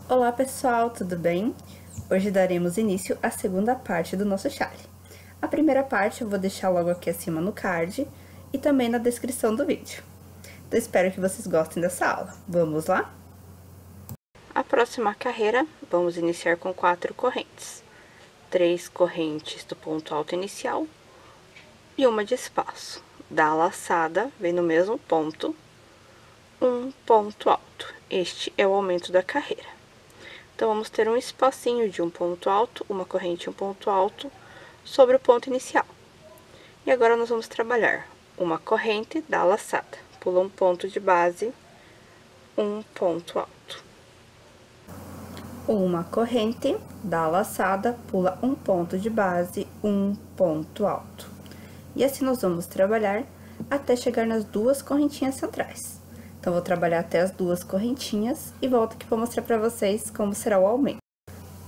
Olá pessoal, tudo bem? Hoje daremos início à segunda parte do nosso chale. A primeira parte eu vou deixar logo aqui acima no card e também na descrição do vídeo. Então, espero que vocês gostem dessa aula. Vamos lá? A próxima carreira, vamos iniciar com 4 correntes. 3 correntes do ponto alto inicial e uma de espaço. Da laçada, vem no mesmo ponto, um ponto alto. Este é o aumento da carreira. Então, vamos ter um espacinho de um ponto alto, uma corrente e um ponto alto sobre o ponto inicial. E agora, nós vamos trabalhar uma corrente da laçada. Pula um ponto de base, um ponto alto. Uma corrente da laçada, pula um ponto de base, um ponto alto. E assim nós vamos trabalhar até chegar nas duas correntinhas centrais. Então, vou trabalhar até as duas correntinhas e volto aqui para mostrar para vocês como será o aumento.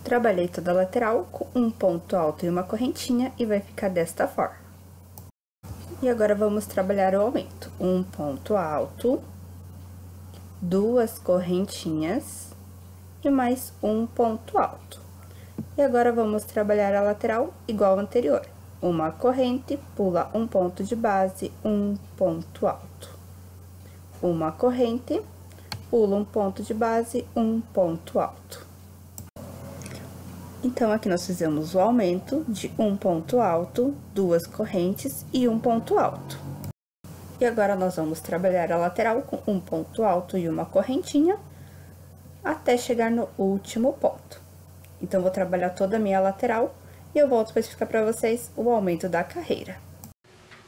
Trabalhei toda a lateral com um ponto alto e uma correntinha e vai ficar desta forma. E agora, vamos trabalhar o aumento. Um ponto alto, duas correntinhas e mais um ponto alto. E agora, vamos trabalhar a lateral igual ao anterior. Uma corrente, pula um ponto de base, um ponto alto. Uma corrente, pula um ponto de base, um ponto alto. Então, aqui nós fizemos o aumento de um ponto alto, duas correntes e um ponto alto. E agora, nós vamos trabalhar a lateral com um ponto alto e uma correntinha, até chegar no último ponto. Então, vou trabalhar toda a minha lateral e eu volto para explicar para vocês o aumento da carreira.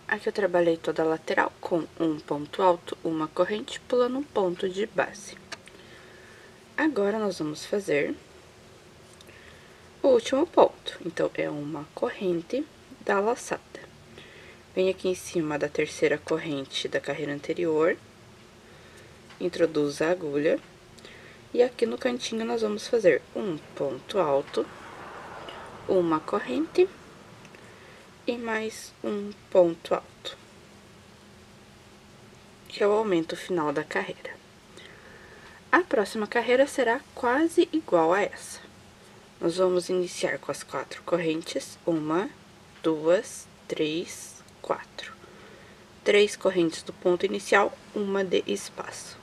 Aqui eu trabalhei toda a lateral com um ponto alto, uma corrente, pulando um ponto de base. Agora, nós vamos fazer o último ponto. Então, é uma corrente da laçada. Vem aqui em cima da terceira corrente da carreira anterior, introduz a agulha, e aqui no cantinho nós vamos fazer um ponto alto, uma corrente e mais um ponto alto, que é o aumento final da carreira. A próxima carreira será quase igual a essa. Nós vamos iniciar com as 4 correntes, uma, duas, três, 4. 3 correntes do ponto inicial, uma de espaço.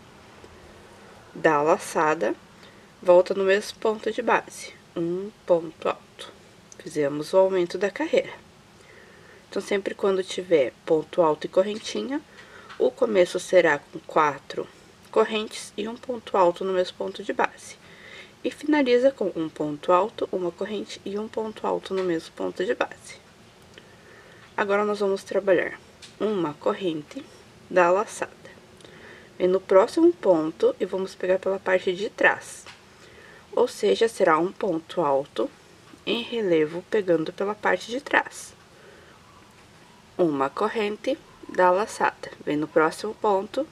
Da laçada, volta no mesmo ponto de base, um ponto alto. Fizemos o aumento da carreira. Então, sempre quando tiver ponto alto e correntinha, o começo será com 4 correntes e um ponto alto no mesmo ponto de base. E finaliza com um ponto alto, uma corrente e um ponto alto no mesmo ponto de base. Agora, nós vamos trabalhar uma corrente da laçada. Vem no próximo ponto e vamos pegar pela parte de trás. Ou seja, será um ponto alto em relevo pegando pela parte de trás. Uma corrente da laçada. Vem no próximo ponto,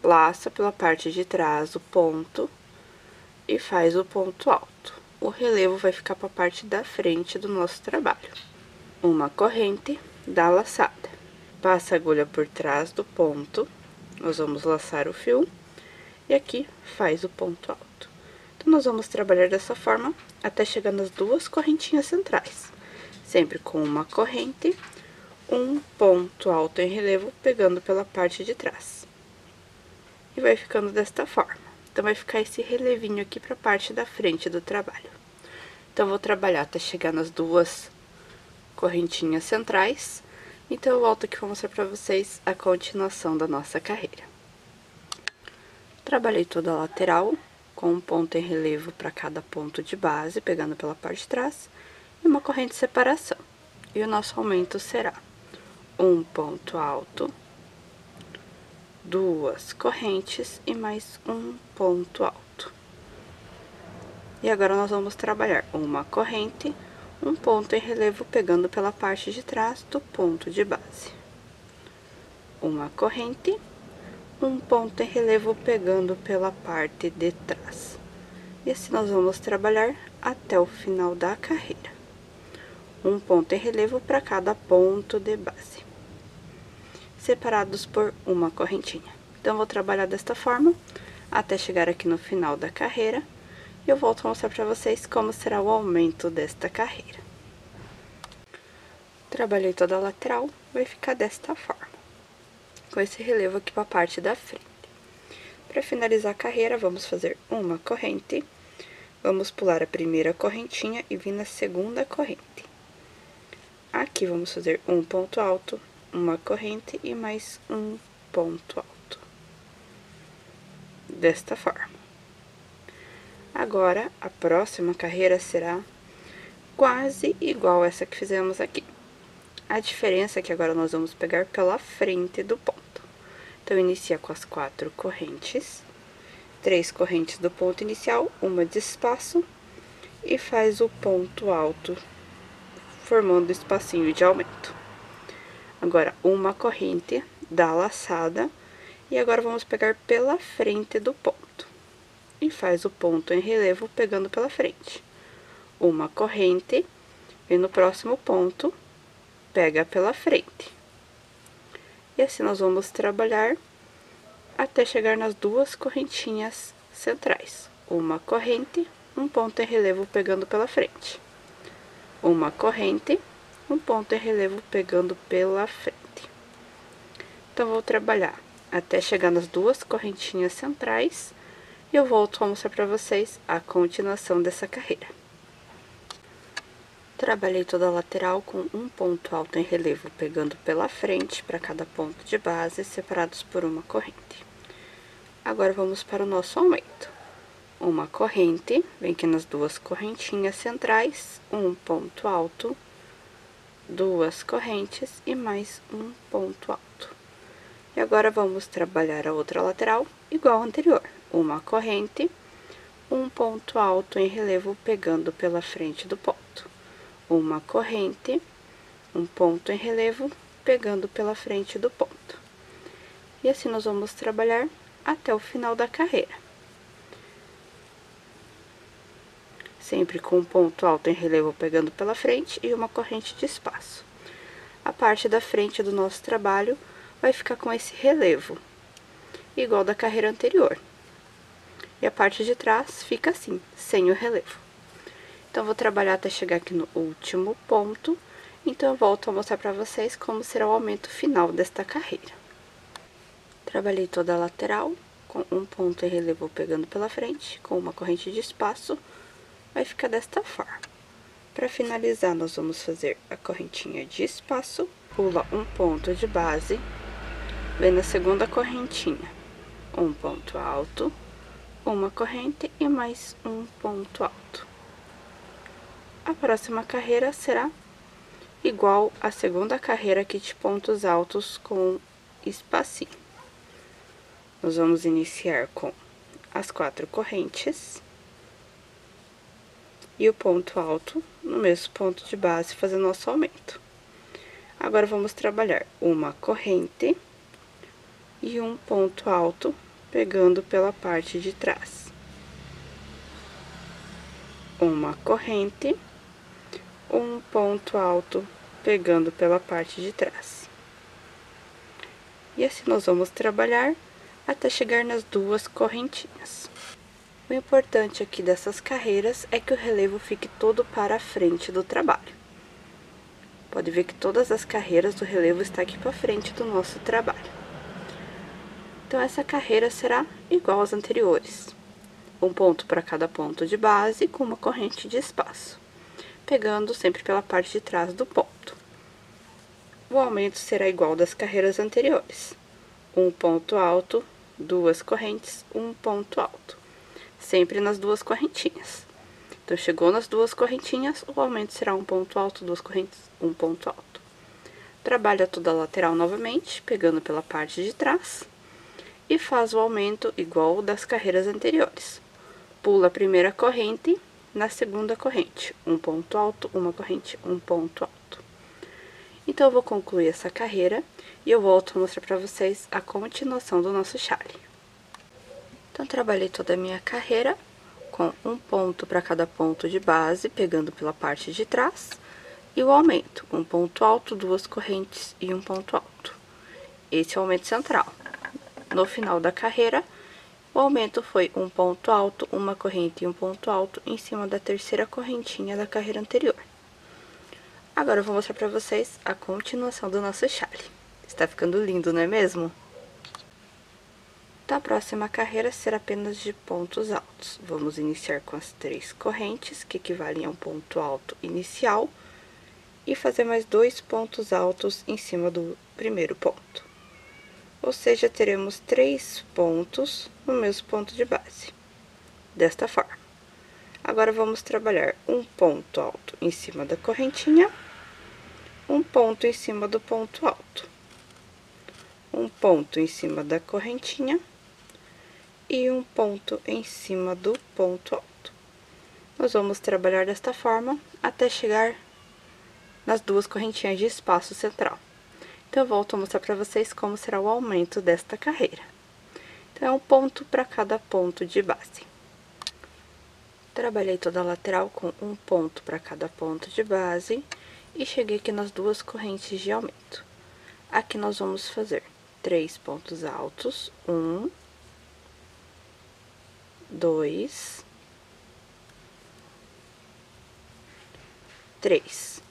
laça pela parte de trás o ponto e faz o ponto alto. O relevo vai ficar para a parte da frente do nosso trabalho. Uma corrente da laçada. Passa a agulha por trás do ponto, nós vamos laçar o fio e aqui faz o ponto alto. Então, nós vamos trabalhar dessa forma até chegar nas duas correntinhas centrais. Sempre com uma corrente, um ponto alto em relevo pegando pela parte de trás. E vai ficando desta forma. Então, vai ficar esse relevinho aqui para a parte da frente do trabalho. Então, eu vou trabalhar até chegar nas duas correntinhas centrais. Então, eu volto aqui para mostrar para vocês a continuação da nossa carreira. Trabalhei toda a lateral com um ponto em relevo para cada ponto de base, pegando pela parte de trás, e uma corrente de separação. E o nosso aumento será um ponto alto, duas correntes e mais um ponto alto. E agora, nós vamos trabalhar uma corrente, um ponto em relevo pegando pela parte de trás do ponto de base. Uma corrente, um ponto em relevo pegando pela parte de trás. E assim nós vamos trabalhar até o final da carreira. Um ponto em relevo para cada ponto de base. separados por uma correntinha. Então, vou trabalhar desta forma até chegar aqui no final da carreira. E eu volto a mostrar para vocês como será o aumento desta carreira. Trabalhei toda a lateral, vai ficar desta forma, com esse relevo aqui para a parte da frente. Para finalizar a carreira, vamos fazer uma corrente, vamos pular a primeira correntinha e vir na segunda corrente. Aqui vamos fazer um ponto alto, uma corrente e mais um ponto alto, desta forma. Agora, a próxima carreira será quase igual essa que fizemos aqui. A diferença é que agora nós vamos pegar pela frente do ponto. Então, inicia com as 4 correntes, 3 correntes do ponto inicial, uma de espaço, e faz o ponto alto, formando o espacinho de aumento. Agora, uma corrente da laçada, e agora vamos pegar pela frente do ponto. E faz o ponto em relevo pegando pela frente. Uma corrente, e no próximo ponto, pega pela frente. E assim nós vamos trabalhar até chegar nas 2 correntinhas centrais. Uma corrente, um ponto em relevo pegando pela frente. Uma corrente, um ponto em relevo pegando pela frente. Então, vou trabalhar até chegar nas 2 correntinhas centrais. E eu volto a mostrar para vocês a continuação dessa carreira. Trabalhei toda a lateral com um ponto alto em relevo pegando pela frente para cada ponto de base, separados por uma corrente. Agora, vamos para o nosso aumento. Uma corrente, vem aqui nas 2 correntinhas centrais, um ponto alto, 2 correntes e mais um ponto alto. E agora, vamos trabalhar a outra lateral igual ao anterior. Uma corrente, um ponto alto em relevo pegando pela frente do ponto. Uma corrente, um ponto em relevo pegando pela frente do ponto. E assim nós vamos trabalhar até o final da carreira. Sempre com um ponto alto em relevo pegando pela frente e uma corrente de espaço. A parte da frente do nosso trabalho vai ficar com esse relevo, igual da carreira anterior. E a parte de trás fica assim, sem o relevo. Então, vou trabalhar até chegar aqui no último ponto. Então, eu volto a mostrar para vocês como será o aumento final desta carreira. Trabalhei toda a lateral com um ponto em relevo pegando pela frente, com uma corrente de espaço. Vai ficar desta forma. Para finalizar, nós vamos fazer a correntinha de espaço. Pula um ponto de base. Vem na segunda correntinha, um ponto alto, uma corrente e mais um ponto alto. A próxima carreira será igual à segunda carreira aqui de pontos altos com espacinho. Nós vamos iniciar com as 4 correntes e o ponto alto no mesmo ponto de base, fazendo nosso aumento. Agora, vamos trabalhar uma corrente e um ponto alto pegando pela parte de trás. Uma corrente, um ponto alto pegando pela parte de trás. E assim nós vamos trabalhar até chegar nas 2 correntinhas. O importante aqui dessas carreiras é que o relevo fique todo para a frente do trabalho. Pode ver que todas as carreiras do relevo estão aqui para frente do nosso trabalho. Então, essa carreira será igual às anteriores. Um ponto para cada ponto de base com uma corrente de espaço, pegando sempre pela parte de trás do ponto. O aumento será igual das carreiras anteriores. Um ponto alto, 2 correntes, um ponto alto. Sempre nas 2 correntinhas. Então, chegou nas 2 correntinhas, o aumento será um ponto alto, 2 correntes, um ponto alto. Trabalha toda a lateral novamente, pegando pela parte de trás. E faz o aumento igual das carreiras anteriores. Pula a primeira corrente, na segunda corrente, um ponto alto, uma corrente, um ponto alto. Então, eu vou concluir essa carreira e eu volto a mostrar para vocês a continuação do nosso chale. Então, trabalhei toda a minha carreira com um ponto para cada ponto de base, pegando pela parte de trás, e o aumento, um ponto alto, 2 correntes e um ponto alto. esse é o aumento central. No final da carreira, o aumento foi um ponto alto, uma corrente e um ponto alto em cima da terceira correntinha da carreira anterior. Agora eu vou mostrar pra vocês a continuação do nosso chale. Está ficando lindo, não é mesmo? Da próxima carreira será apenas de pontos altos. Vamos iniciar com as 3 correntes, que equivalem a um ponto alto inicial, e fazer mais 2 pontos altos em cima do primeiro ponto. Ou seja, teremos 3 pontos no mesmo ponto de base, desta forma. Agora, vamos trabalhar um ponto alto em cima da correntinha, um ponto em cima do ponto alto, um ponto em cima da correntinha e um ponto em cima do ponto alto. Nós vamos trabalhar desta forma até chegar nas 2 correntinhas de espaço central. Então, eu volto a mostrar para vocês como será o aumento desta carreira. Então, é um ponto para cada ponto de base. Trabalhei toda a lateral com um ponto para cada ponto de base e cheguei aqui nas 2 correntes de aumento. Aqui nós vamos fazer 3 pontos altos, 1, 2, 3.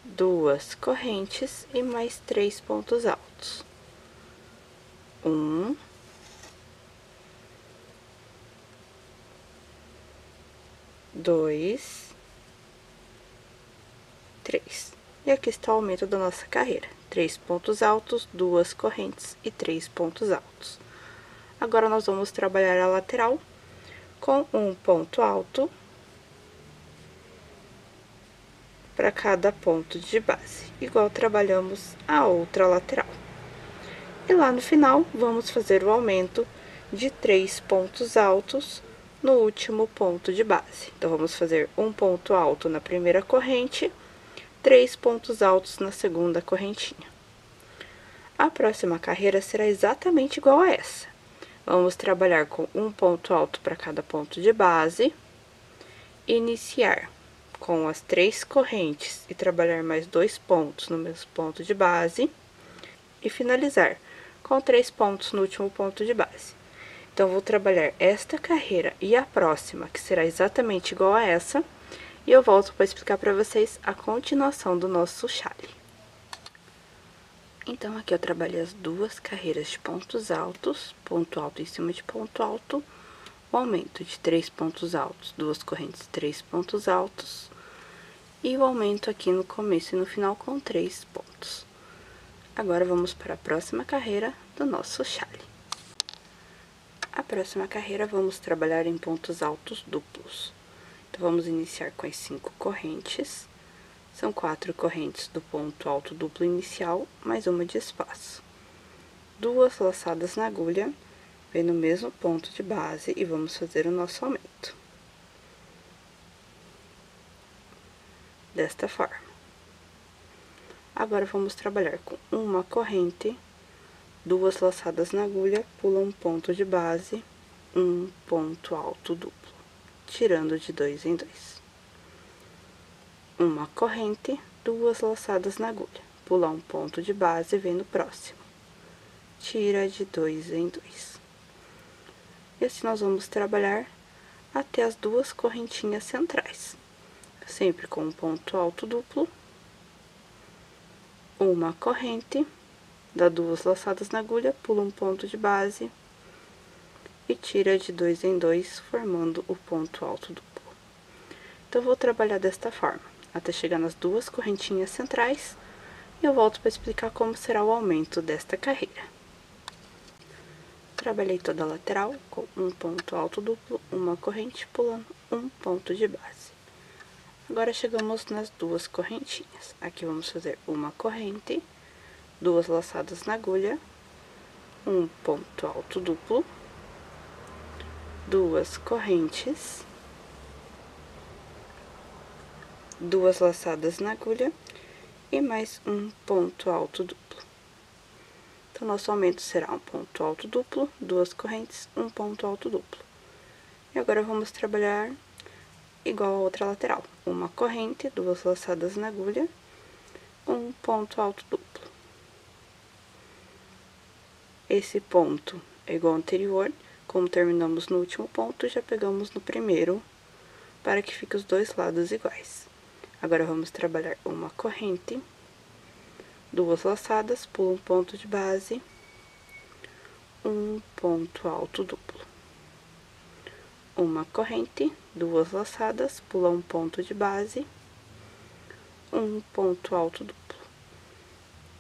2 correntes e mais 3 pontos altos. 1, 2, 3. E aqui está o aumento da nossa carreira. 3 pontos altos, 2 correntes e 3 pontos altos. Agora, nós vamos trabalhar a lateral com um ponto alto para cada ponto de base, igual trabalhamos a outra lateral. E lá no final, vamos fazer o aumento de 3 pontos altos no último ponto de base. Então, vamos fazer um ponto alto na primeira corrente, 3 pontos altos na segunda correntinha. A próxima carreira será exatamente igual a essa. Vamos trabalhar com um ponto alto para cada ponto de base, iniciar com as 3 correntes e trabalhar mais 2 pontos no mesmo ponto de base, e finalizar com 3 pontos no último ponto de base. Então, vou trabalhar esta carreira e a próxima, que será exatamente igual a essa, e eu volto para explicar para vocês a continuação do nosso chale. Então, aqui eu trabalhei as 2 carreiras de pontos altos, ponto alto em cima de ponto alto, o aumento de 3 pontos altos, 2 correntes, 3 pontos altos, e o aumento aqui no começo e no final com 3 pontos. Agora, vamos para a próxima carreira do nosso chale. A próxima carreira, vamos trabalhar em pontos altos duplos. Então, vamos iniciar com as 5 correntes. São 4 correntes do ponto alto duplo inicial, mais uma de espaço. 2 laçadas na agulha, vem no mesmo ponto de base e vamos fazer o nosso aumento. Desta forma. Agora, vamos trabalhar com uma corrente, 2 laçadas na agulha, pula um ponto de base, um ponto alto duplo, tirando de 2 em 2. Uma corrente, 2 laçadas na agulha, pula um ponto de base e vem no próximo, tira de 2 em 2. E assim nós vamos trabalhar até as 2 correntinhas centrais, sempre com um ponto alto duplo, uma corrente, dá 2 laçadas na agulha, pula um ponto de base e tira de 2 em 2, formando o ponto alto duplo. Então, eu vou trabalhar desta forma, até chegar nas 2 correntinhas centrais, e eu volto para explicar como será o aumento desta carreira. Trabalhei toda a lateral com um ponto alto duplo, uma corrente, pulando um ponto de base. Agora, chegamos nas 2 correntinhas. Aqui, vamos fazer uma corrente, 2 laçadas na agulha, um ponto alto duplo, 2 correntes, 2 laçadas na agulha e mais um ponto alto duplo. Então, nosso aumento será um ponto alto duplo, 2 correntes, um ponto alto duplo. E agora, vamos trabalhar igual a outra lateral. Uma corrente, 2 laçadas na agulha, um ponto alto duplo. esse ponto é igual ao anterior, como terminamos no último ponto, já pegamos no primeiro, para que fiquem os dois lados iguais. Agora, vamos trabalhar uma corrente, duas laçadas, pula um ponto de base, um ponto alto duplo. Uma corrente, duas laçadas, pula um ponto de base, um ponto alto duplo.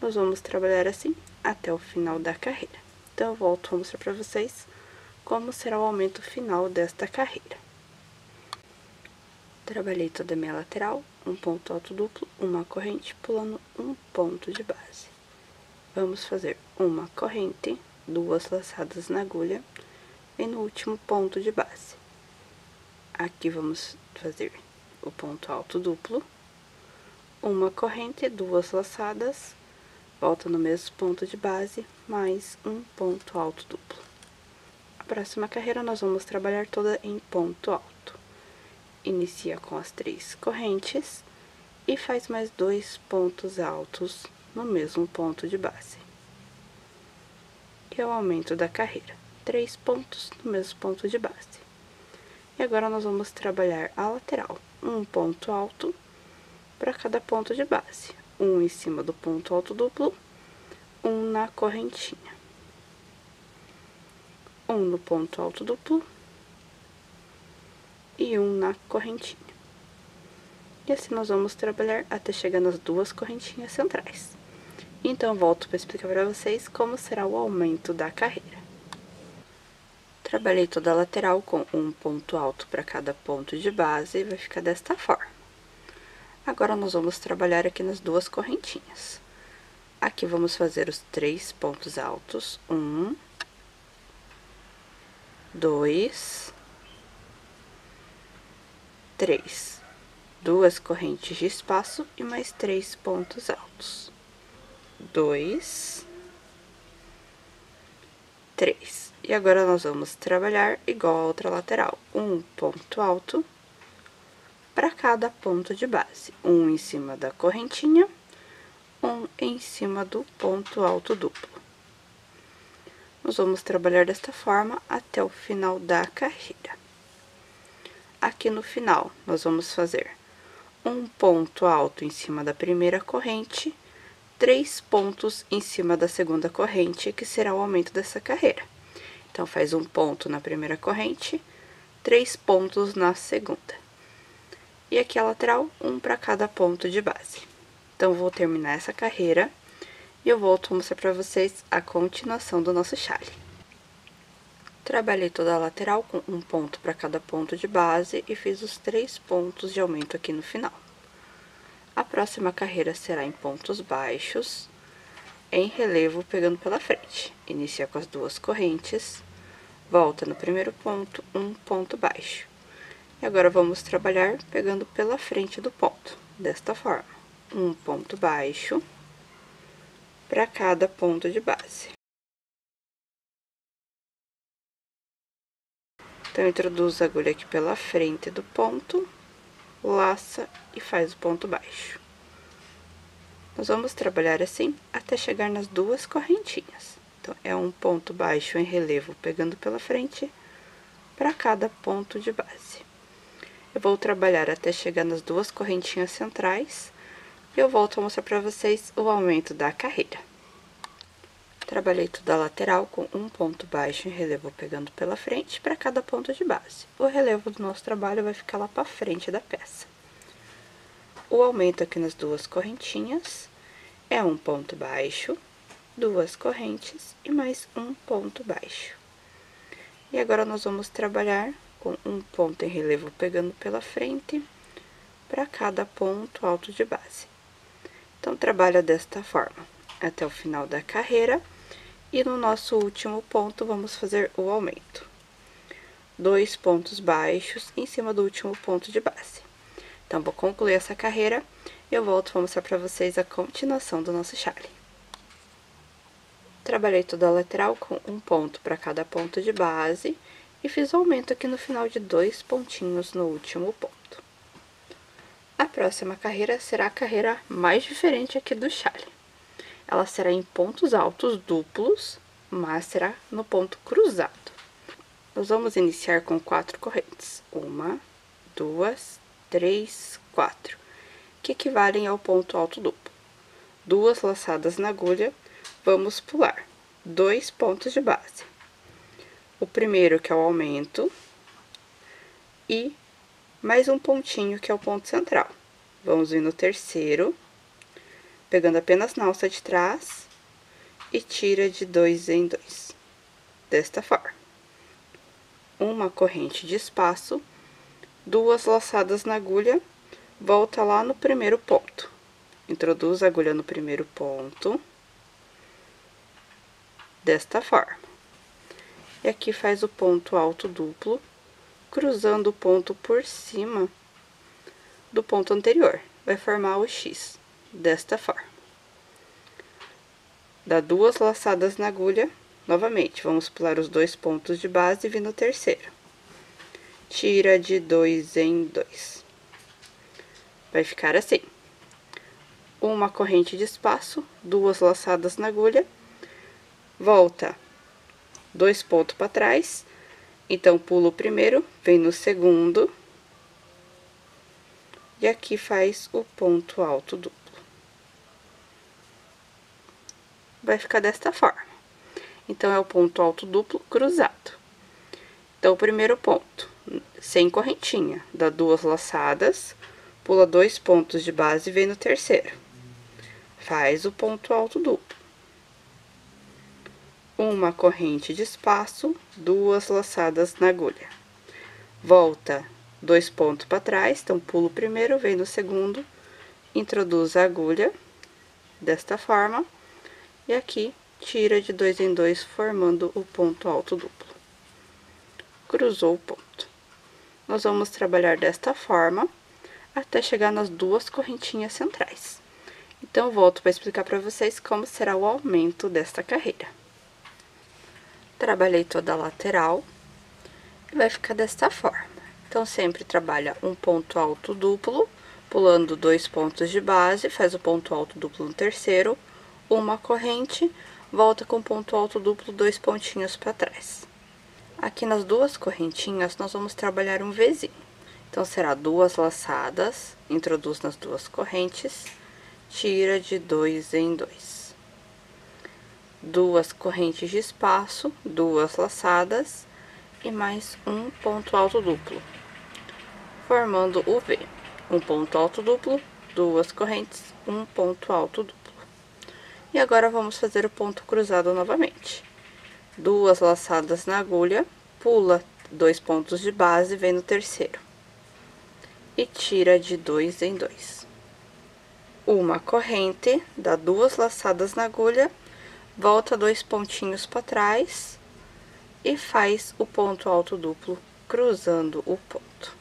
Nós vamos trabalhar assim até o final da carreira. Então, eu volto a mostrar para vocês como será o aumento final desta carreira. Trabalhei toda a minha lateral, um ponto alto duplo, uma corrente, pulando um ponto de base. Vamos fazer uma corrente, duas laçadas na agulha e no último ponto de base. Aqui vamos fazer o ponto alto duplo, uma corrente, duas laçadas, volta no mesmo ponto de base, mais um ponto alto duplo. A próxima carreira nós vamos trabalhar toda em ponto alto. Inicia com as 3 correntes e faz mais 2 pontos altos no mesmo ponto de base. E é o aumento da carreira, 3 pontos no mesmo ponto de base. E agora nós vamos trabalhar a lateral, um ponto alto para cada ponto de base, um em cima do ponto alto duplo, um na correntinha, um no ponto alto duplo e um na correntinha. E assim nós vamos trabalhar até chegar nas 2 correntinhas centrais. Então, volto para explicar para vocês como será o aumento da carreira. Trabalhei toda a lateral com um ponto alto para cada ponto de base e vai ficar desta forma. Agora, nós vamos trabalhar aqui nas 2 correntinhas. Aqui vamos fazer os 3 pontos altos, 1, 2, 3. 2 correntes de espaço e mais 3 pontos altos. 2, 3. E agora, nós vamos trabalhar igual a outra lateral, um ponto alto para cada ponto de base. Um em cima da correntinha, um em cima do ponto alto duplo. Nós vamos trabalhar desta forma até o final da carreira. Aqui no final, nós vamos fazer um ponto alto em cima da primeira corrente, 3 pontos em cima da segunda corrente, que será o aumento dessa carreira. Então, faz um ponto na primeira corrente, 3 pontos na segunda. E aqui a lateral, um para cada ponto de base. Então, vou terminar essa carreira e eu volto a mostrar para vocês a continuação do nosso chale. Trabalhei toda a lateral com um ponto para cada ponto de base e fiz os 3 pontos de aumento aqui no final. A próxima carreira será em pontos baixos, em relevo pegando pela frente. Inicia com as 2 correntes, volta no primeiro ponto, um ponto baixo. E agora vamos trabalhar pegando pela frente do ponto, desta forma. Um ponto baixo para cada ponto de base. Então, introduz a agulha aqui pela frente do ponto, laça e faz o ponto baixo. Nós vamos trabalhar assim até chegar nas 2 correntinhas. Então, é um ponto baixo em relevo pegando pela frente para cada ponto de base. Eu vou trabalhar até chegar nas 2 correntinhas centrais e eu volto a mostrar para vocês o aumento da carreira. Trabalhei toda a lateral com um ponto baixo em relevo pegando pela frente para cada ponto de base. O relevo do nosso trabalho vai ficar lá para frente da peça. O aumento aqui nas 2 correntinhas é um ponto baixo, 2 correntes e mais um ponto baixo. E agora, nós vamos trabalhar com um ponto em relevo pegando pela frente para cada ponto alto de base. Então, trabalha desta forma até o final da carreira. E no nosso último ponto, vamos fazer o aumento. 2 pontos baixos em cima do último ponto de base. Então, vou concluir essa carreira e eu volto para mostrar para vocês a continuação do nosso chale. Trabalhei toda a lateral com um ponto para cada ponto de base e fiz o aumento aqui no final de 2 pontinhos no último ponto. A próxima carreira será a carreira mais diferente aqui do chale. Ela será em pontos altos duplos mas será no ponto cruzado. Nós vamos iniciar com 4 correntes. 1, 2, 3, 4, que equivalem ao ponto alto duplo. 2 laçadas na agulha, vamos pular 2 pontos de base. O primeiro, que é o aumento, e mais um pontinho, que é o ponto central. Vamos vir no terceiro, pegando apenas na alça de trás, e tira de 2 em 2, desta forma. Uma corrente de espaço, 2 laçadas na agulha, volta lá no primeiro ponto. Introduz a agulha no primeiro ponto, desta forma. E aqui faz o ponto alto duplo, cruzando o ponto por cima do ponto anterior. Vai formar o X, desta forma. Dá 2 laçadas na agulha, novamente, vamos pular os 2 pontos de base e vir no terceiro. Tira de 2 em 2. Vai ficar assim. Uma corrente de espaço, 2 laçadas na agulha, volta 2 pontos para trás, então pula o primeiro, vem no segundo, e aqui faz o ponto alto duplo. Vai ficar desta forma. Então, é o ponto alto duplo cruzado. Então, o primeiro ponto, sem correntinha, dá 2 laçadas, pula 2 pontos de base e vem no terceiro. Faz o ponto alto duplo. Uma corrente de espaço, 2 laçadas na agulha. Volta 2 pontos para trás, então pula o primeiro, vem no segundo, introduz a agulha, desta forma, e aqui tira de 2 em 2, formando o ponto alto duplo. Cruzou o ponto. Nós vamos trabalhar desta forma, até chegar nas 2 correntinhas centrais. Então, eu volto para explicar para vocês como será o aumento desta carreira. Trabalhei toda a lateral, e vai ficar desta forma. Então, sempre trabalha um ponto alto duplo, pulando 2 pontos de base, faz o ponto alto duplo no terceiro, uma corrente, volta com ponto alto duplo, 2 pontinhos para trás. Aqui nas 2 correntinhas, nós vamos trabalhar um Vzinho. Então, será 2 laçadas, introduz nas 2 correntes, tira de 2 em 2. 2 correntes de espaço, 2 laçadas e mais um ponto alto duplo, formando o V. Um ponto alto duplo, 2 correntes, um ponto alto duplo. E agora, vamos fazer o ponto cruzado novamente. 2 laçadas na agulha, pula 2 pontos de base, vem no terceiro. E tira de 2 em 2. Uma corrente, dá 2 laçadas na agulha, volta 2 pontinhos para trás e faz o ponto alto duplo, cruzando o ponto.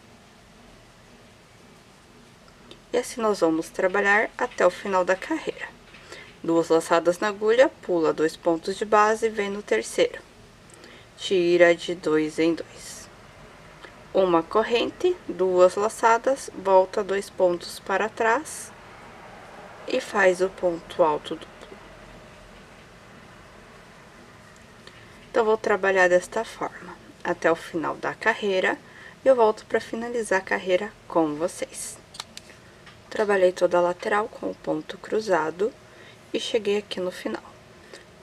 E assim nós vamos trabalhar até o final da carreira. 2 laçadas na agulha, pula 2 pontos de base, vem no terceiro. Tira de 2 em 2. Uma corrente, 2 laçadas, volta 2 pontos para trás e faz o ponto alto duplo. Então, vou trabalhar desta forma até o final da carreira e eu volto para finalizar a carreira com vocês. Trabalhei toda a lateral com o ponto cruzado e cheguei aqui no final.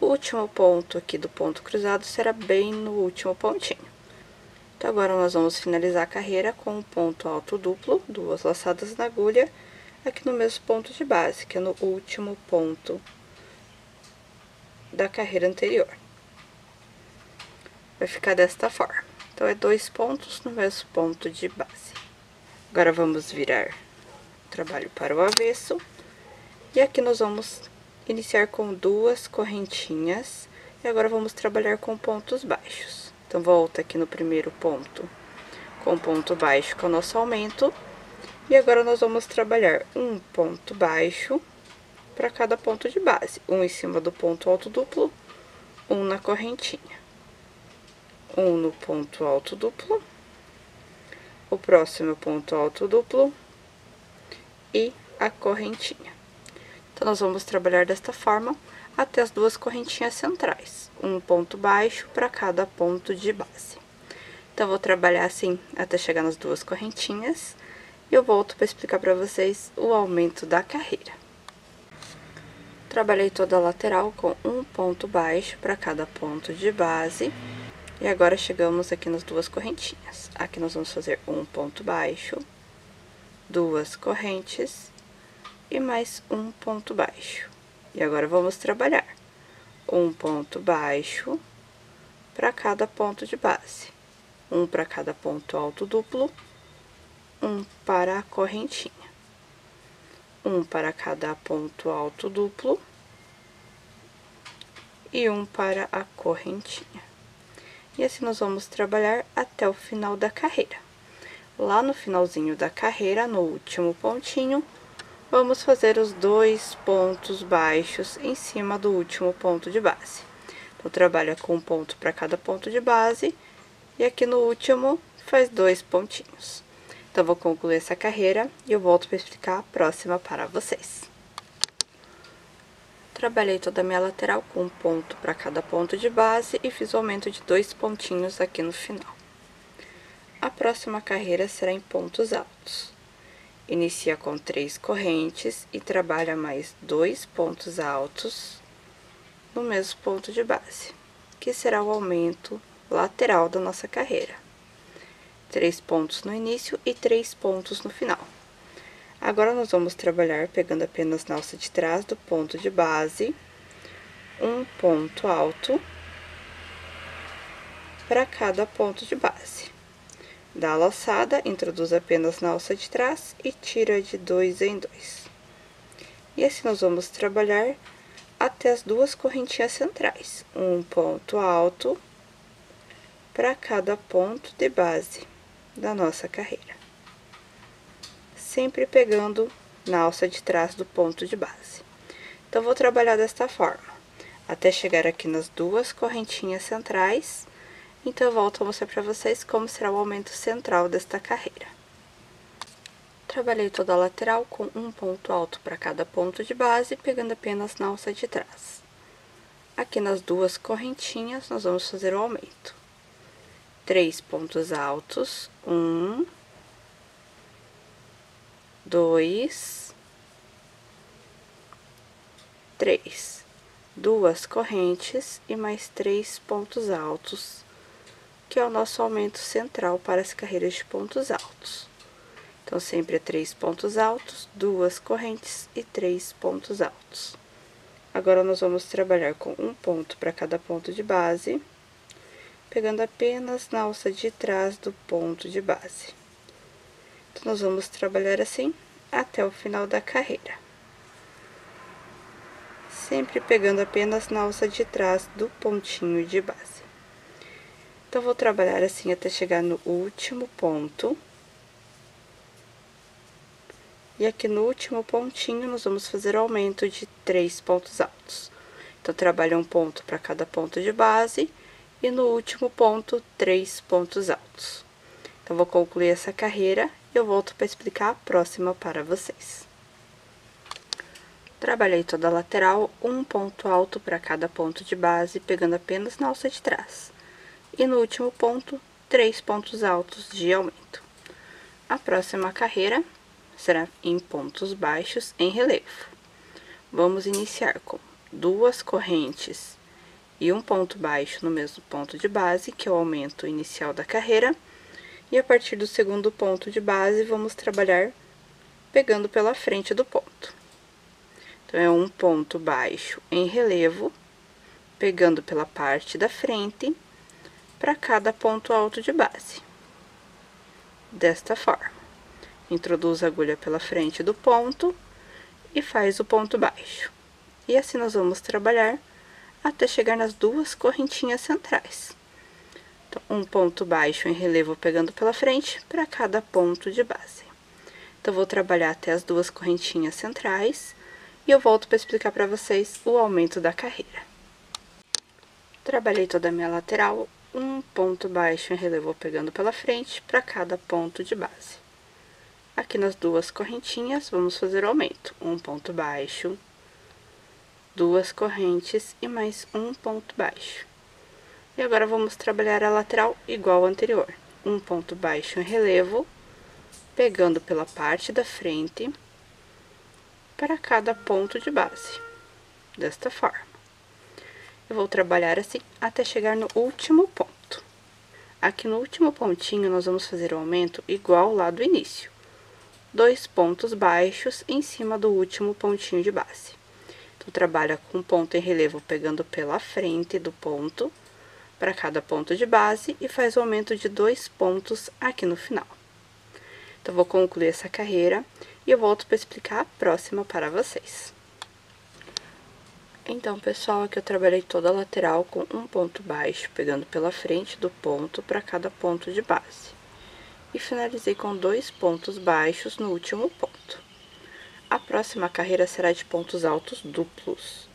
O último ponto aqui do ponto cruzado será bem no último pontinho. Então, agora nós vamos finalizar a carreira com um ponto alto duplo, 2 laçadas na agulha, aqui no mesmo ponto de base, que é no último ponto da carreira anterior. Vai ficar desta forma. Então, é 2 pontos no mesmo ponto de base. Agora, vamos virar o trabalho para o avesso. E aqui nós vamos iniciar com 2 correntinhas. E agora, vamos trabalhar com pontos baixos. Então, volta aqui no primeiro ponto com ponto baixo, que é o nosso aumento. E agora, nós vamos trabalhar um ponto baixo para cada ponto de base. Um em cima do ponto alto duplo, um na correntinha. Um no ponto alto duplo, o próximo ponto alto duplo e a correntinha. Então, nós vamos trabalhar desta forma até as duas correntinhas centrais, um ponto baixo para cada ponto de base. Então, vou trabalhar assim até chegar nas duas correntinhas e eu volto para explicar para vocês o aumento da carreira. Trabalhei toda a lateral com um ponto baixo para cada ponto de base. E agora chegamos aqui nas duas correntinhas. Aqui nós vamos fazer um ponto baixo, duas correntes e mais um ponto baixo. E agora vamos trabalhar um ponto baixo para cada ponto de base. Um para cada ponto alto duplo, um para a correntinha. Um para cada ponto alto duplo e um para a correntinha. E assim nós vamos trabalhar até o final da carreira. Lá no finalzinho da carreira, no último pontinho, vamos fazer os dois pontos baixos em cima do último ponto de base. Então, trabalha com um ponto para cada ponto de base e aqui no último faz dois pontinhos. Então, vou concluir essa carreira e eu volto para explicar a próxima para vocês. Trabalhei toda a minha lateral com um ponto para cada ponto de base e fiz o aumento de dois pontinhos aqui no final. A próxima carreira será em pontos altos. Inicia com 3 correntes e trabalha mais 2 pontos altos no mesmo ponto de base, que será o aumento lateral da nossa carreira. 3 pontos no início e 3 pontos no final. Agora, nós vamos trabalhar pegando apenas na alça de trás do ponto de base, um ponto alto para cada ponto de base. Dá a laçada, introduz apenas na alça de trás e tira de 2 em 2. E assim nós vamos trabalhar até as duas correntinhas centrais, um ponto alto para cada ponto de base da nossa carreira. Sempre pegando na alça de trás do ponto de base. Então, vou trabalhar desta forma, até chegar aqui nas duas correntinhas centrais. Então, eu volto a mostrar para vocês como será o aumento central desta carreira. Trabalhei toda a lateral com um ponto alto para cada ponto de base, pegando apenas na alça de trás. Aqui nas duas correntinhas, nós vamos fazer o aumento. 3 pontos altos, 1, 2, 3, duas correntes e mais 3 pontos altos, que é o nosso aumento central para as carreiras de pontos altos. Então, sempre 3 pontos altos, 2 correntes e 3 pontos altos. Agora, nós vamos trabalhar com um ponto para cada ponto de base, pegando apenas na alça de trás do ponto de base. Então, nós vamos trabalhar assim até o final da carreira. Sempre pegando apenas na alça de trás do pontinho de base. Então, vou trabalhar assim até chegar no último ponto. E aqui no último pontinho, nós vamos fazer o aumento de 3 pontos altos. Então, trabalha um ponto para cada ponto de base e no último ponto, 3 pontos altos. Então, vou concluir essa carreira e eu volto para explicar a próxima para vocês. Trabalhei toda a lateral, um ponto alto para cada ponto de base, pegando apenas na alça de trás. E no último ponto, 3 pontos altos de aumento. A próxima carreira será em pontos baixos em relevo. Vamos iniciar com 2 correntes e um ponto baixo no mesmo ponto de base, que é o aumento inicial da carreira. E a partir do segundo ponto de base, vamos trabalhar pegando pela frente do ponto. Então, é um ponto baixo em relevo, pegando pela parte da frente, para cada ponto alto de base. Desta forma, introduz a agulha pela frente do ponto e faz o ponto baixo. E assim nós vamos trabalhar até chegar nas duas correntinhas centrais. Então, um ponto baixo em relevo pegando pela frente para cada ponto de base. Então, vou trabalhar até as duas correntinhas centrais e eu volto para explicar para vocês o aumento da carreira. Trabalhei toda a minha lateral, um ponto baixo em relevo pegando pela frente para cada ponto de base. Aqui nas duas correntinhas, vamos fazer o aumento. Um ponto baixo, duas correntes e mais um ponto baixo. E agora vamos trabalhar a lateral igual ao anterior. Um ponto baixo em relevo, pegando pela parte da frente para cada ponto de base, desta forma. Eu vou trabalhar assim até chegar no último ponto. Aqui no último pontinho, nós vamos fazer o aumento igual lá do início. 2 pontos baixos em cima do último pontinho de base. Então, trabalha com ponto em relevo pegando pela frente do ponto, para cada ponto de base, e faz o aumento de 2 pontos aqui no final. Então, vou concluir essa carreira e eu volto para explicar a próxima para vocês. Então, pessoal, aqui eu trabalhei toda a lateral com um ponto baixo, pegando pela frente do ponto para cada ponto de base. E finalizei com 2 pontos baixos no último ponto. A próxima carreira será de pontos altos duplos.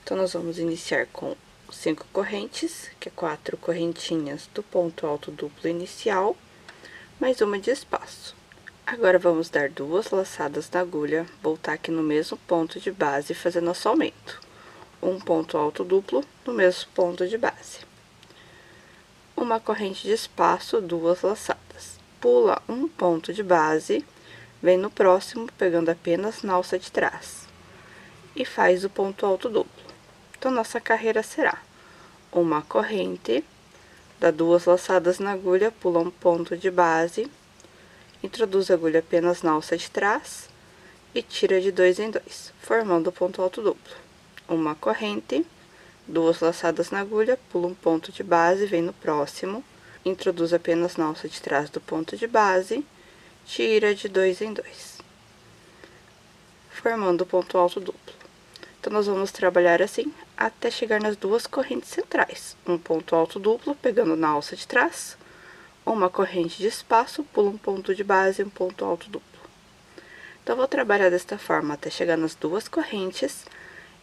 Então, nós vamos iniciar com 5 correntes, que é 4 correntinhas do ponto alto duplo inicial, mais uma de espaço. Agora, vamos dar 2 laçadas na agulha, voltar aqui no mesmo ponto de base e fazer nosso aumento. Um ponto alto duplo no mesmo ponto de base. Uma corrente de espaço, 2 laçadas. Pula um ponto de base, vem no próximo, pegando apenas na alça de trás. E faz o ponto alto duplo. Então, nossa carreira será uma corrente, dá 2 laçadas na agulha, pula um ponto de base, introduz a agulha apenas na alça de trás e tira de 2 em 2, formando o ponto alto duplo. Uma corrente, 2 laçadas na agulha, pula um ponto de base, vem no próximo, introduz apenas na alça de trás do ponto de base, tira de 2 em 2, formando o ponto alto duplo. Então, nós vamos trabalhar assim até chegar nas 2 correntes centrais. Um ponto alto duplo, pegando na alça de trás, uma corrente de espaço, pula um ponto de base e um ponto alto duplo. Então, eu vou trabalhar desta forma até chegar nas 2 correntes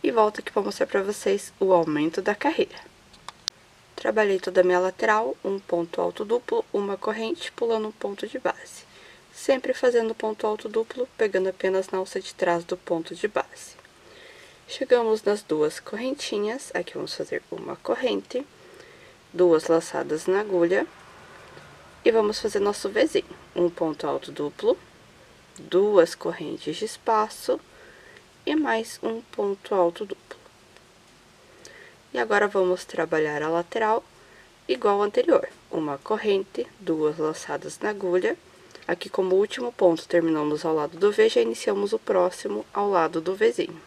e volto aqui para mostrar para vocês o aumento da carreira. Trabalhei toda a minha lateral, um ponto alto duplo, uma corrente, pulando um ponto de base. Sempre fazendo ponto alto duplo, pegando apenas na alça de trás do ponto de base. Chegamos nas 2 correntinhas, aqui vamos fazer uma corrente, 2 laçadas na agulha, e vamos fazer nosso Vzinho. Um ponto alto duplo, 2 correntes de espaço, e mais um ponto alto duplo. E agora, vamos trabalhar a lateral igual ao anterior. Uma corrente, 2 laçadas na agulha, aqui como último ponto terminamos ao lado do V, já iniciamos o próximo ao lado do Vzinho.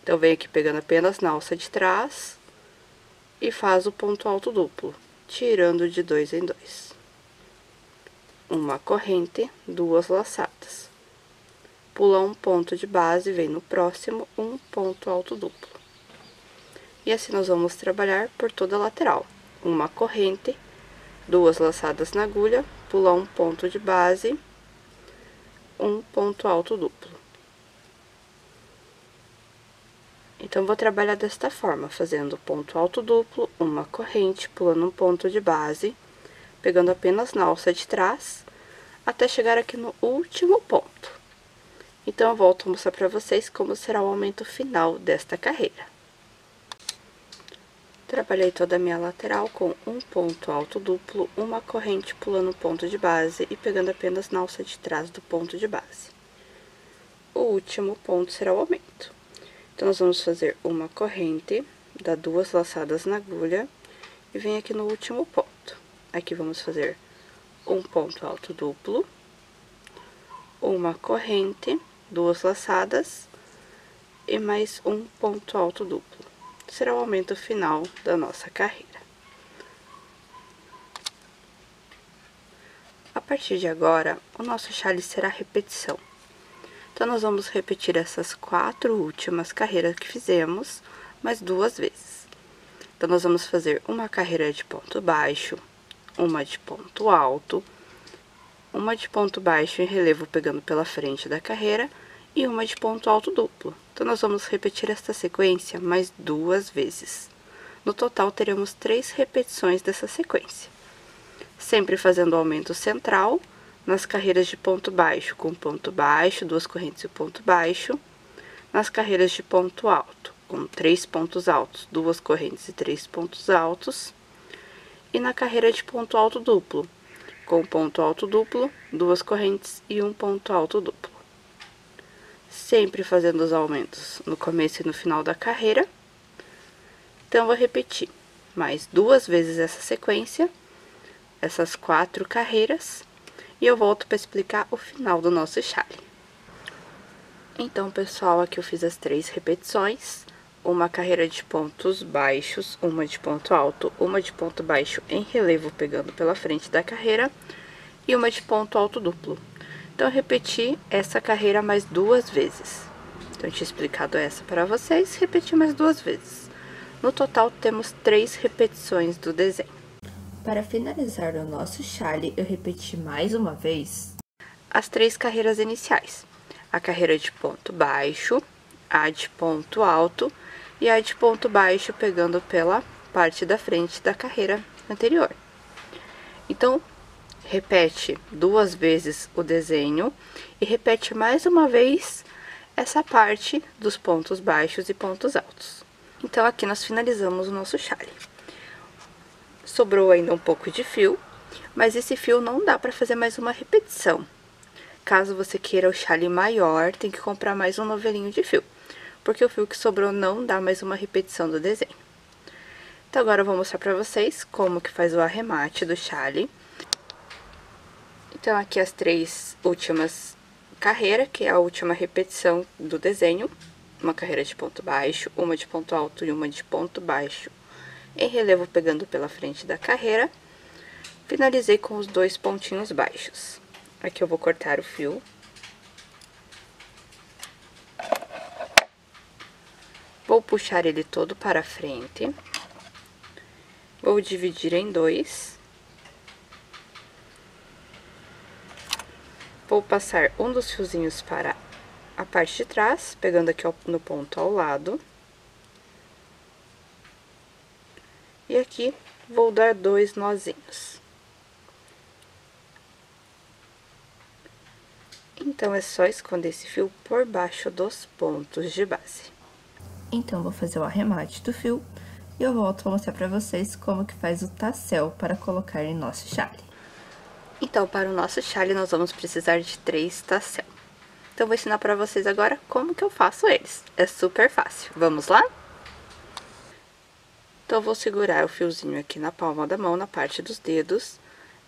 Então, vem aqui pegando apenas na alça de trás e faz o ponto alto duplo, tirando de 2 em 2. Uma corrente, 2 laçadas. Pula um ponto de base, vem no próximo, um ponto alto duplo. E assim nós vamos trabalhar por toda a lateral. Uma corrente, 2 laçadas na agulha, pula um ponto de base, um ponto alto duplo. Então, vou trabalhar desta forma, fazendo ponto alto duplo, uma corrente, pulando um ponto de base, pegando apenas na alça de trás, até chegar aqui no último ponto. Então, eu volto a mostrar para vocês como será o aumento final desta carreira. Trabalhei toda a minha lateral com um ponto alto duplo, uma corrente pulando um ponto de base e pegando apenas na alça de trás do ponto de base. O último ponto será o aumento. Então, nós vamos fazer uma corrente, dar 2 laçadas na agulha e vem aqui no último ponto. Aqui vamos fazer um ponto alto duplo, uma corrente, 2 laçadas e mais um ponto alto duplo. Será o aumento final da nossa carreira. A partir de agora, o nosso chale será repetição. Então, nós vamos repetir essas 4 últimas carreiras que fizemos, mais 2 vezes. Então, nós vamos fazer uma carreira de ponto baixo, uma de ponto alto, uma de ponto baixo em relevo pegando pela frente da carreira e uma de ponto alto duplo. Então, nós vamos repetir esta sequência mais 2 vezes. No total, teremos 3 repetições dessa sequência. Sempre fazendo o aumento central nas carreiras de ponto baixo, com ponto baixo, 2 correntes e ponto baixo. Nas carreiras de ponto alto, com 3 pontos altos, 2 correntes e 3 pontos altos. E na carreira de ponto alto duplo, com ponto alto duplo, 2 correntes e 1 ponto alto duplo. Sempre fazendo os aumentos no começo e no final da carreira. Então, vou repetir mais 2 vezes essa sequência, essas 4 carreiras, e eu volto para explicar o final do nosso chale. Então, pessoal, aqui eu fiz as 3 repetições, uma carreira de pontos baixos, uma de ponto alto, uma de ponto baixo em relevo pegando pela frente da carreira e uma de ponto alto duplo. Então, eu repeti essa carreira mais 2 vezes. Então, eu tinha explicado essa para vocês, repeti mais 2 vezes. No total, temos 3 repetições do desenho. Para finalizar o nosso chale, eu repeti mais uma vez as 3 carreiras iniciais. A carreira de ponto baixo, a de ponto alto e a de ponto baixo pegando pela parte da frente da carreira anterior. Então, repete 2 vezes o desenho e repete mais uma vez essa parte dos pontos baixos e pontos altos. Então, aqui nós finalizamos o nosso chale. Sobrou ainda um pouco de fio, mas esse fio não dá para fazer mais uma repetição. Caso você queira o chale maior, tem que comprar mais um novelinho de fio, porque o fio que sobrou não dá mais uma repetição do desenho. Então, agora eu vou mostrar pra vocês como que faz o arremate do chale. Então, aqui as 3 últimas carreiras, que é a última repetição do desenho. Uma carreira de ponto baixo, uma de ponto alto e uma de ponto baixo em relevo pegando pela frente da carreira. Finalizei com os 2 pontinhos baixos. Aqui eu vou cortar o fio. Vou puxar ele todo para frente. Vou dividir em 2. Vou passar um dos fiozinhos para a parte de trás, pegando aqui no ponto ao lado. E aqui vou dar 2 nozinhos. Então, é só esconder esse fio por baixo dos pontos de base. Então, vou fazer o arremate do fio e eu volto para mostrar para vocês como que faz o tassel para colocar em nosso chale. Então, para o nosso chale, nós vamos precisar de 3 tassel. Então, vou ensinar para vocês agora como que eu faço eles. É super fácil. Vamos lá? Então, eu vou segurar o fiozinho aqui na palma da mão, na parte dos dedos.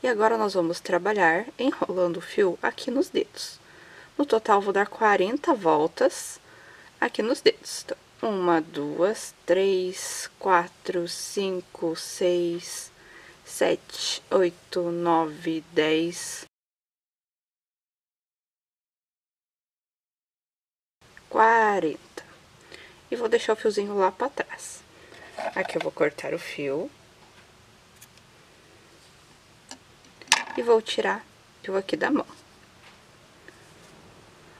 E agora, nós vamos trabalhar enrolando o fio aqui nos dedos. No total, vou dar 40 voltas aqui nos dedos. Então, 1, 2, 3, 4, 5, 6, 7, 8, 9, 10, 40. E vou deixar o fiozinho lá pra trás. Aqui eu vou cortar o fio. E vou tirar o fio aqui da mão.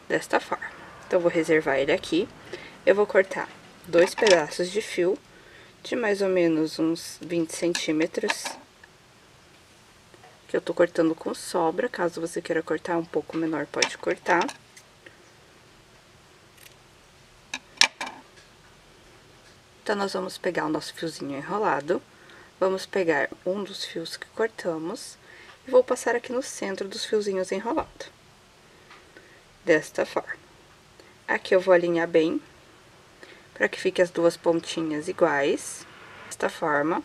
Desta forma. Então, vou reservar ele aqui. Eu vou cortar 2 pedaços de fio de mais ou menos uns 20 centímetros. Que eu tô cortando com sobra, caso você queira cortar um pouco menor, pode cortar. Então, nós vamos pegar o nosso fiozinho enrolado, vamos pegar um dos fios que cortamos e vou passar aqui no centro dos fiozinhos enrolados. Desta forma. Aqui eu vou alinhar bem, para que fique as 2 pontinhas iguais, desta forma.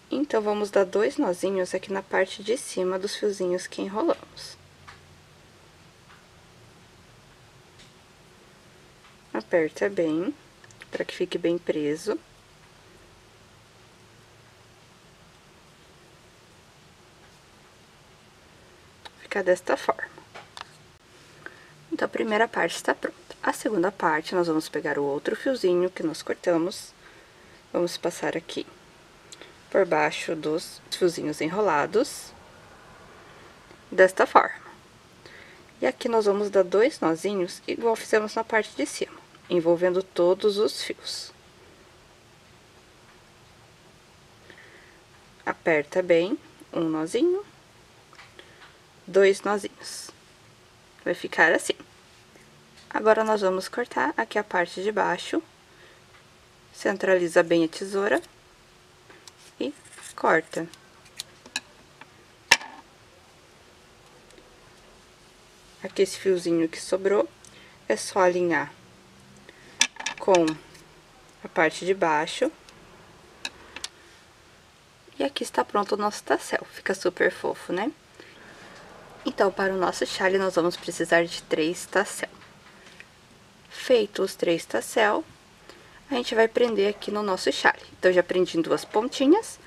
Então, vamos dar 2 nozinhos aqui na parte de cima dos fiozinhos que enrolamos. Aperta bem, para que fique bem preso. Fica desta forma. Então, a primeira parte está pronta. A segunda parte, nós vamos pegar o outro fiozinho que nós cortamos. Vamos passar aqui por baixo dos fiozinhos enrolados. Desta forma. E aqui nós vamos dar 2 nozinhos, igual fizemos na parte de cima, envolvendo todos os fios. Aperta bem, um nozinho, 2 nozinhos. Vai ficar assim. Agora, nós vamos cortar aqui a parte de baixo. Centraliza bem a tesoura e corta. Aqui esse fiozinho que sobrou, é só alinhar com a parte de baixo. E aqui está pronto o nosso tassel, fica super fofo, né? Então, para o nosso chale, nós vamos precisar de 3 tassel. Feito os 3 tassel, a gente vai prender aqui no nosso chale. Então, já prendi em 2 pontinhas.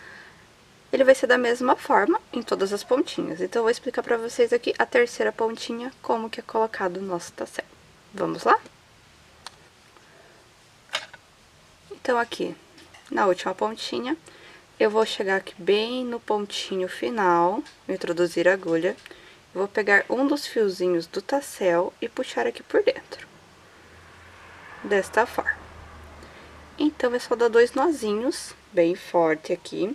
Ele vai ser da mesma forma em todas as pontinhas. Então, eu vou explicar pra vocês aqui a terceira pontinha, como que é colocado o nosso tassel. Vamos lá? Então, aqui, na última pontinha, eu vou chegar aqui bem no pontinho final, introduzir a agulha. Eu vou pegar um dos fiozinhos do tassel e puxar aqui por dentro. Desta forma. Então, é só dar 2 nozinhos, bem forte aqui.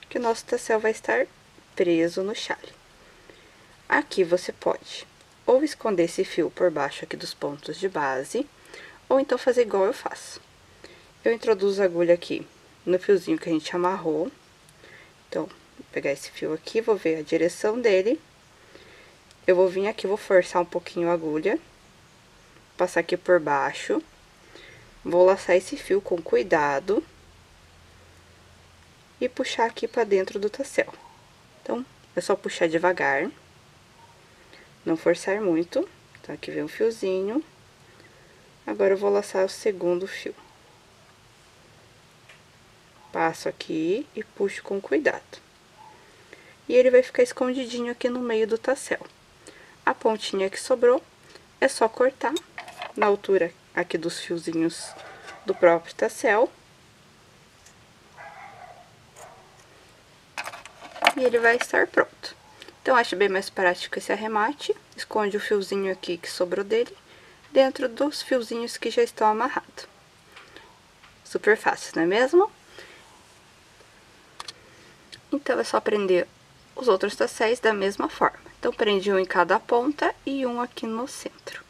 Que o nosso tassel vai estar preso no chale. Aqui você pode ou esconder esse fio por baixo aqui dos pontos de base, ou então fazer igual eu faço. Eu introduzo a agulha aqui no fiozinho que a gente amarrou. Então, vou pegar esse fio aqui, vou ver a direção dele. Eu vou vir aqui, vou forçar um pouquinho a agulha, passar aqui por baixo. Vou laçar esse fio com cuidado e puxar aqui pra dentro do tassel. Então, é só puxar devagar, não forçar muito. Então, aqui vem um fiozinho. Agora, eu vou laçar o segundo fio. Passo aqui e puxo com cuidado. E ele vai ficar escondidinho aqui no meio do tassel. A pontinha que sobrou, é só cortar na altura aqui dos fiozinhos do próprio tassel. E ele vai estar pronto. Então, acho bem mais prático esse arremate. Esconde o fiozinho aqui que sobrou dele dentro dos fiozinhos que já estão amarrados. Super fácil, não é mesmo? Então, é só prender os outros tasséis da mesma forma. Então, prende um em cada ponta e um aqui no centro.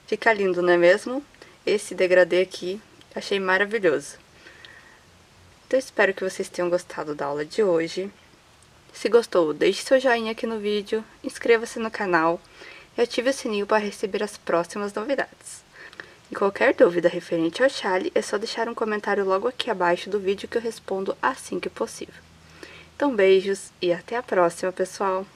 Fica lindo, não é mesmo? Esse degradê aqui, achei maravilhoso. Então, espero que vocês tenham gostado da aula de hoje. Se gostou, deixe seu joinha aqui no vídeo, inscreva-se no canal e ative o sininho para receber as próximas novidades. E qualquer dúvida referente ao chale, é só deixar um comentário logo aqui abaixo do vídeo que eu respondo assim que possível. Então, beijos e até a próxima, pessoal!